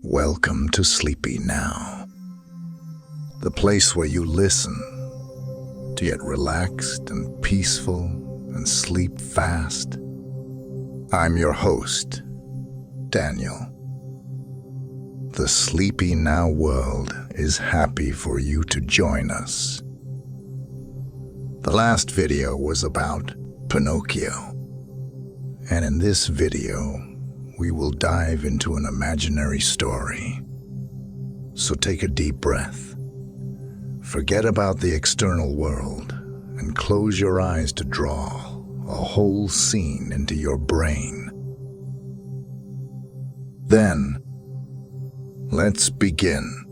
Welcome to Sleepy Now, the place where you listen to get relaxed and peaceful and sleep fast. I'm your host, Daniel. The Sleepy Now world is happy for you to join us. The last video was about Pinocchio, and in this video, we will dive into an imaginary story. So take a deep breath. Forget about the external world and close your eyes to draw a whole scene into your brain. Then, let's begin.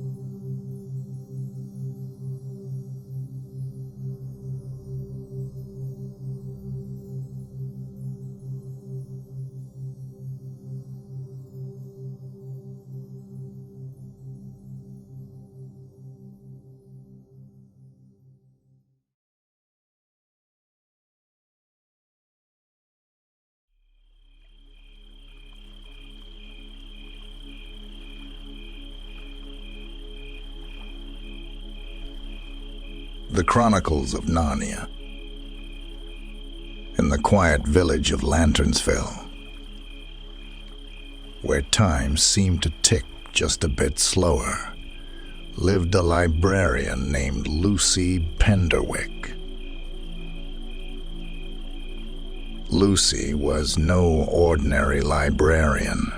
The Chronicles of Narnia. In the quiet village of Lanternsville, where time seemed to tick just a bit slower, lived a librarian named Lucy Penderwick. Lucy was no ordinary librarian.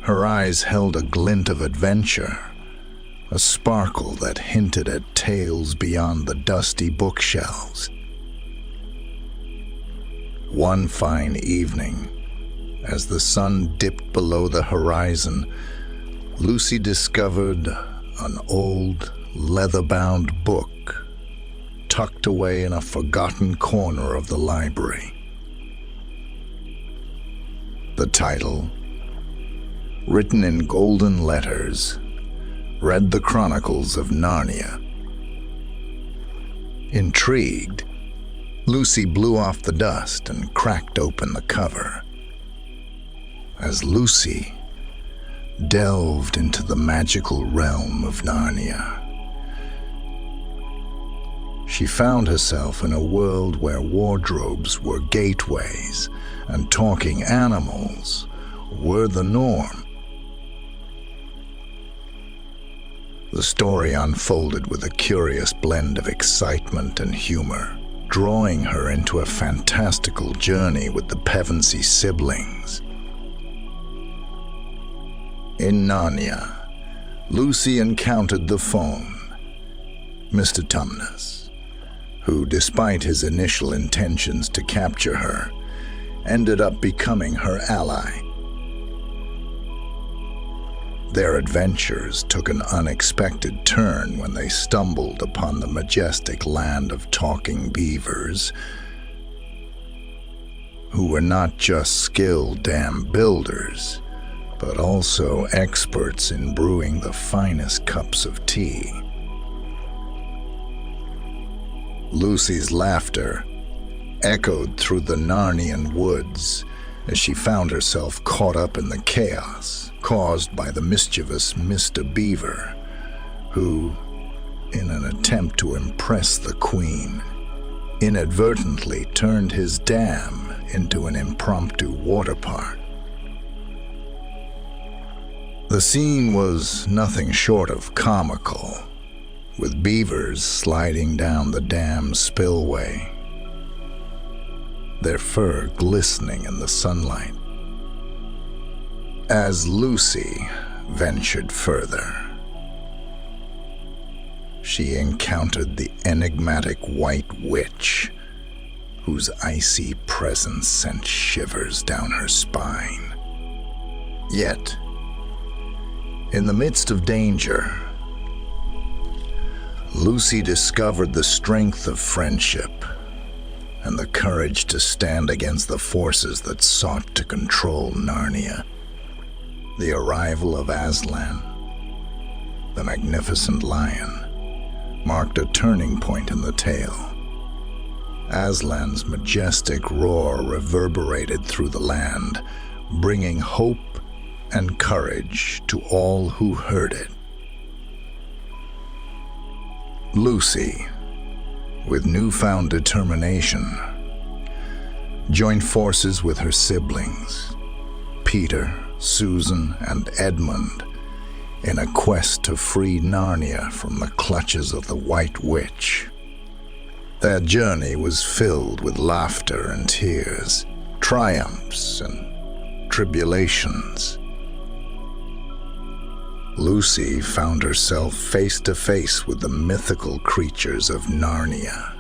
Her eyes held a glint of adventure, a sparkle that hinted at tales beyond the dusty bookshelves. One fine evening, as the sun dipped below the horizon, Lucy discovered an old, leather-bound book tucked away in a forgotten corner of the library. The title, written in golden letters, read The Chronicles of Narnia. Intrigued, Lucy blew off the dust and cracked open the cover. As Lucy delved into the magical realm of Narnia, she found herself in a world where wardrobes were gateways and talking animals were the norm. The story unfolded with a curious blend of excitement and humor, drawing her into a fantastical journey with the Pevensey siblings. In Narnia, Lucy encountered the Faun, Mr. Tumnus, who, despite his initial intentions to capture her, ended up becoming her ally. Their adventures took an unexpected turn when they stumbled upon the majestic land of talking beavers, who were not just skilled dam builders, but also experts in brewing the finest cups of tea. Lucy's laughter echoed through the Narnian woods as she found herself caught up in the chaos caused by the mischievous Mr. Beaver, who, in an attempt to impress the Queen, inadvertently turned his dam into an impromptu water park. The scene was nothing short of comical, with beavers sliding down the dam's spillway, their fur glistening in the sunlight. As Lucy ventured further, she encountered the enigmatic White Witch, whose icy presence sent shivers down her spine. Yet, in the midst of danger, Lucy discovered the strength of friendship and the courage to stand against the forces that sought to control Narnia. The arrival of Aslan, the magnificent lion, marked a turning point in the tale. Aslan's majestic roar reverberated through the land, bringing hope and courage to all who heard it. Lucy, with newfound determination, joined forces with her siblings, Peter, Susan, and Edmund, in a quest to free Narnia from the clutches of the White Witch. Their journey was filled with laughter and tears, triumphs and tribulations. Lucy found herself face to face with the mythical creatures of Narnia.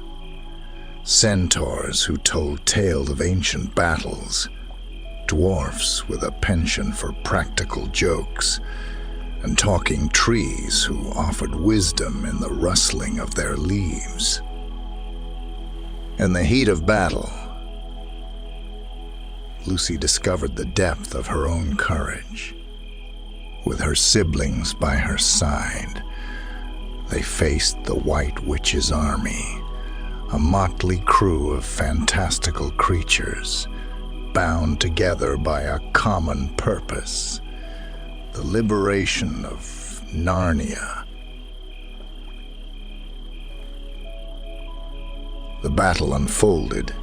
Centaurs who told tales of ancient battles, dwarfs with a penchant for practical jokes, and talking trees who offered wisdom in the rustling of their leaves. In the heat of battle, Lucy discovered the depth of her own courage. With her siblings by her side, they faced the White Witch's army, a motley crew of fantastical creatures, bound together by a common purpose: the liberation of Narnia. The battle unfolded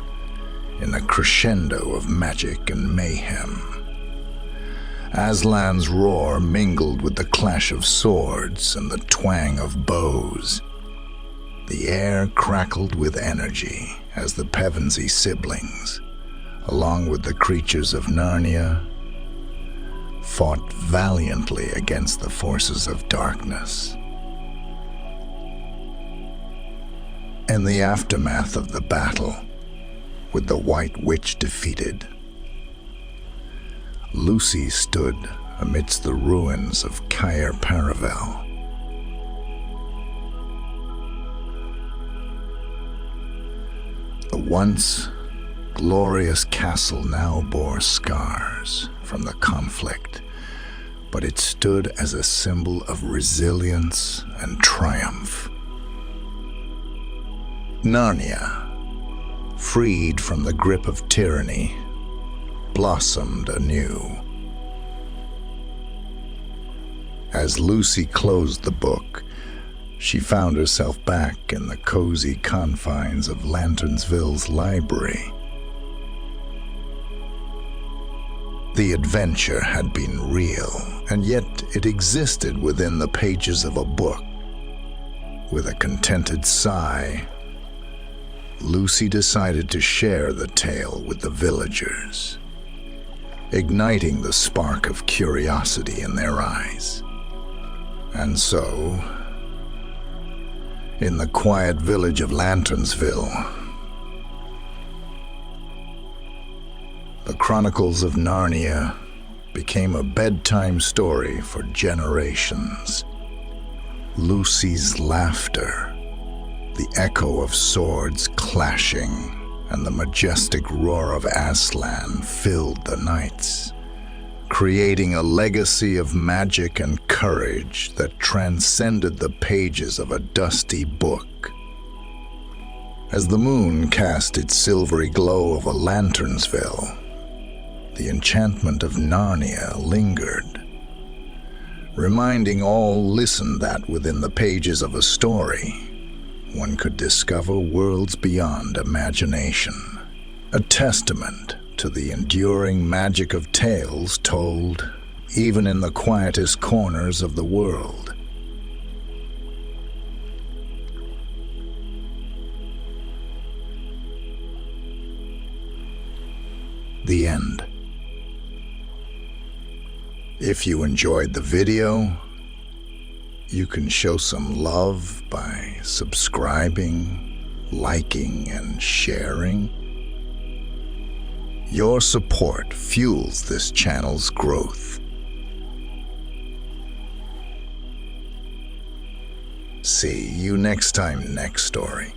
in a crescendo of magic and mayhem. Aslan's roar mingled with the clash of swords and the twang of bows. The air crackled with energy as the Pevensey siblings, along with the creatures of Narnia, fought valiantly against the forces of darkness. In the aftermath of the battle, with the White Witch defeated, Lucy stood amidst the ruins of Caer Paravel. The once glorious castle now bore scars from the conflict, but it stood as a symbol of resilience and triumph. Narnia, freed from the grip of tyranny, blossomed anew. As Lucy closed the book, she found herself back in the cozy confines of Lanternsville's library. The adventure had been real, and yet it existed within the pages of a book. With a contented sigh, Lucy decided to share the tale with the villagers, igniting the spark of curiosity in their eyes. And so, in the quiet village of Lanternsville, the Chronicles of Narnia became a bedtime story for generations. Lucy's laughter, the echo of swords clashing, and the majestic roar of Aslan filled the nights, creating a legacy of magic and courage that transcended the pages of a dusty book. As the moon cast its silvery glow over Lanternsville, the enchantment of Narnia lingered, reminding all listened that within the pages of a story, one could discover worlds beyond imagination, a testament to the enduring magic of tales told even in the quietest corners of the world. The end. If you enjoyed the video, you can show some love by subscribing, liking, and sharing. Your support fuels this channel's growth. See you next time, next story.